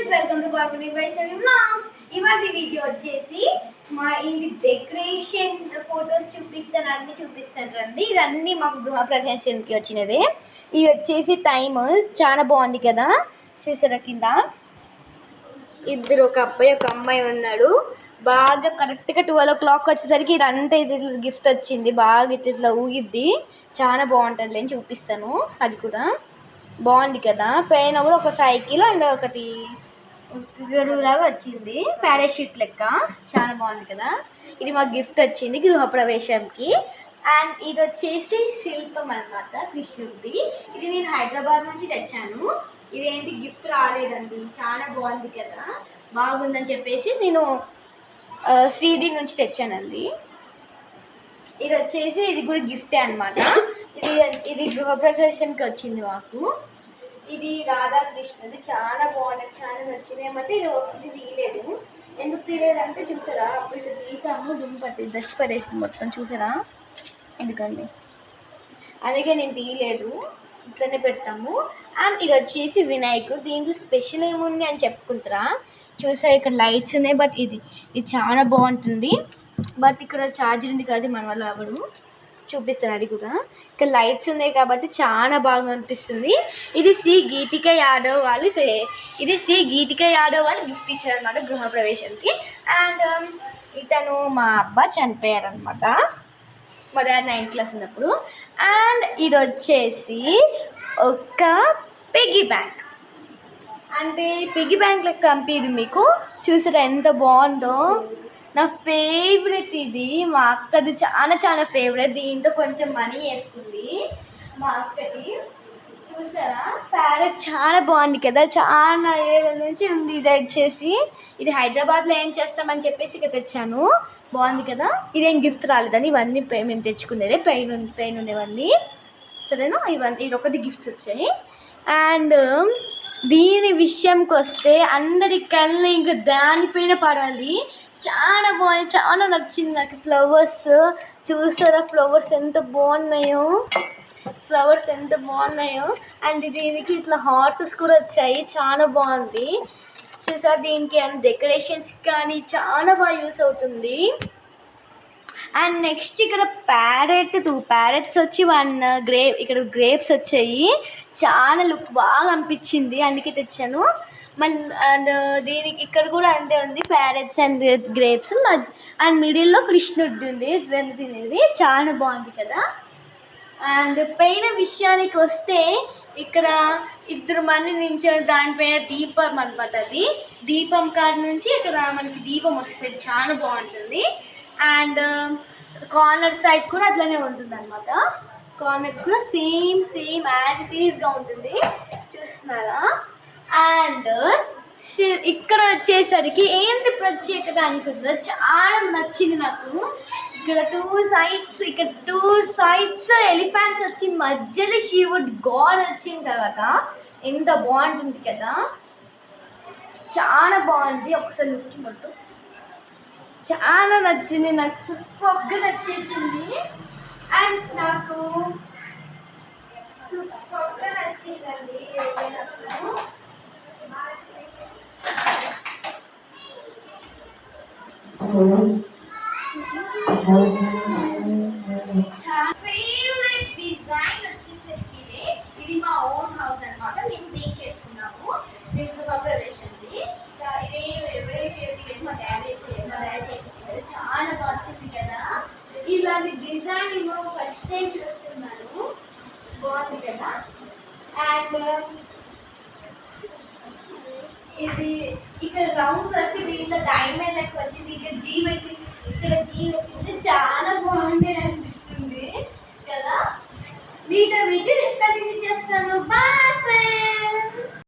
Friends, welcome to Parvati Vaishnavi vlogs. ఇవాళ video వచ్చేసి మా ఇంటి డెకరేషన్ ఫొటోస్ చూపిస్తాను, అన్ని చూపిస్తాను రండి. ఇవన్నీ మాకు గృహప్రవేశానికి వచ్చినదే. ఇది వచ్చేసి టైమ్ చాలా బాగుంది కదా, చూసారా కింద ఇద్దరు, ఒక అబ్బాయి ఒక అమ్మాయి ఉన్నాడు. బాగా కరెక్ట్గా 12 o'clock వచ్చేసరికి ఇదంతా ఇది గిఫ్ట్ వచ్చింది. బాగా ఇట్లా ఊగిద్ది, చాలా బాగుంటుంది అని చూపిస్తాను. అది కూడా బాగుంది కదా. పైన కూడా ఒక సైకిల్ అండ్ ఒకటి గరువులాగా వచ్చింది, పారాషూట్ లెక్క, చాలా బాగుంది కదా. ఇది మాకు గిఫ్ట్ వచ్చింది గృహప్రవేశంకి. అండ్ ఇది వచ్చేసి శిల్పం అన్నమాట, కృష్ణుడిది. ఇది నేను హైదరాబాద్ నుంచి తెచ్చాను. ఇదేంటి గిఫ్ట్ రాలేదండి, చాలా బాగుంది కదా, బాగుందని చెప్పేసి నేను శ్రీడి నుంచి తెచ్చానండి. ఇది వచ్చేసి ఇది కూడా గిఫ్టే అనమాట. ఇది గృహప్రవేశంకి వచ్చింది మాకు. ఇది రాధాకృష్ణది, చాలా బాగుంది, చాలా నచ్చింది. ఏమంటే ఇది ఒకటి తీయలేదు. ఎందుకు తీయలేదంటే చూసారా, అప్పుడు ఇక్కడ తీసాము, దుమ్ము పట్టి డస్ట్ పడేసింది మొత్తం, చూసారా ఎందుకండి, అందుకే నేను తీయలేదు, ఇట్లనే పెడతాము. అండ్ ఇది వచ్చేసి వినాయకుడు. దీంట్లో స్పెషల్ ఏముంది అని చెప్పుకుంటారా, చూసారా ఇక్కడ లైట్స్ ఉన్నాయి. బట్ ఇది చాలా బాగుంటుంది. బట్ ఇక్కడ ఛార్జర్ ఉంది కాబట్టి మన వల్ల అవ్వడు, చూపిస్తాను అది కూడా. ఇక్కడ లైట్స్ ఉన్నాయి కాబట్టి చాలా బాగా అనిపిస్తుంది. ఇది శ్రీ గీతిక యాదవ్ వాళ్ళు గిఫ్ట్ ఇచ్చారనమాట గృహప్రవేశంకి. అండ్ ఇతను మా అబ్బా చనిపోయారనమాట, మా డాడీ 9th క్లాస్ ఉన్నప్పుడు. అండ్ ఇది వచ్చేసి ఒక పిగ్గీ బ్యాంక్, అంటే పిగ్గీ బ్యాంక్ లెక్క కంపేది మీకు, చూసారా ఎంత బాగుందో. నా ఫేవరెట్ ఇది, మా అక్కది చాలా ఫేవరెట్. దీంట్లో కొంచెం మనీ వేసుకుంది మా అక్కది, చూసారా. ప్యారెట్ చాలా బాగుంది కదా, చాలా ఏళ్ళ నుంచి ఉంది. ఇది వచ్చేసి ఇది హైదరాబాద్లో ఏం చేస్తామని చెప్పేసి ఇక్కడ తెచ్చాను, బాగుంది కదా. ఇదేం గిఫ్ట్ రాలేదని, ఇవన్నీ మేము తెచ్చుకునేదే, పెయిన్ ఉండేవన్నీ, సరేనా. ఇది ఒకటి గిఫ్ట్స్ వచ్చాయి. అండ్ దీని విషయంకి వస్తే అందరి కళ్ళు ఇంకా దానిపైన పడాలి, చాలా బాగుంది, చాలా నచ్చింది నాకు. ఫ్లవర్స్ చూసారా, ఫ్లవర్స్ ఎంత బాగున్నాయో, అండ్ దీనికి ఇట్లా హార్సెస్ కూడా వచ్చాయి, చాలా బాగుంది చూసారా. దీనికి అండ్ డెకరేషన్స్ కానీ చాలా బాగా యూస్ అవుతుంది. అండ్ నెక్స్ట్ ఇక్కడ 2 ప్యారెట్స్ వచ్చి ఇక్కడ గ్రేప్స్ వచ్చాయి, చాలా లుక్ బాగా అనిపించింది, అందుకే తెచ్చాను. అండ్ దీనికి ఇక్కడ కూడా అంతే ఉంది, ప్యారెట్స్ అండ్ గ్రేప్స్. అండ్ మిడిల్లో కృష్ణుడి ఉంది తినేది, చాలా బాగుంది కదా. అండ్ పైన విషయానికి వస్తే ఇక్కడ 2 మంది నించొని దానిపైన దీపం అనమాట, అది దీపం కాడ నుంచి ఇక్కడ మనకి దీపం వస్తుంది, చాలా బాగుంటుంది. అండ్ కార్నర్ సైడ్ కూడా అట్లనే ఉంటుంది అనమాట, కార్నర్ కూడా సేమ్ యాజ్ ఇట్ ఈస్గా ఉంటుంది, చూస్తున్నారా. అండ్ ఇక్కడ వచ్చేసరికి ఏంటి ప్రత్యేకత అనుకుంటుందో, చాలా నచ్చింది నాకు. ఇక్కడ 2 sides ఎలిఫెంట్స్ వచ్చి మధ్యలో శివుడు గాడ్ వచ్చిన తర్వాత ఎంత బాగుంటుంది కదా, చాలా బాగుంది. ఒకసారి లుక్ మొత్తం చాలా నచ్చింది నాకు, సూపర్గా నచ్చేసింది. అండ్ నాకు సూపర్గా నచ్చిందండి. ఫేవరెట్ డిజైన్ వచ్చేసరికి ఇది మా ఓన్ హౌస్ అనమాట, మేము మేక్ చేసుకున్నాము గృహప్రవేశంది. ఎవరే చేయలేదు, మా డాడీ చేయించారు, చాలా బాగా వచ్చింది కదా. ఇలాంటి డిజైన్ ఫస్ట్ టైం చూస్తున్నాను, బాగుంది కదా. అండ్ ఇది ఇక్కడ రౌండ్ వచ్చి దీంట్లో డైమండ్ లెక్క వచ్చింది, ఇక్కడ జీ పెట్టింది, చాలా బాగుంది అనిపిస్తుంది కదా. వీడియో ఎక్కడ చేస్తాను, బాయ్.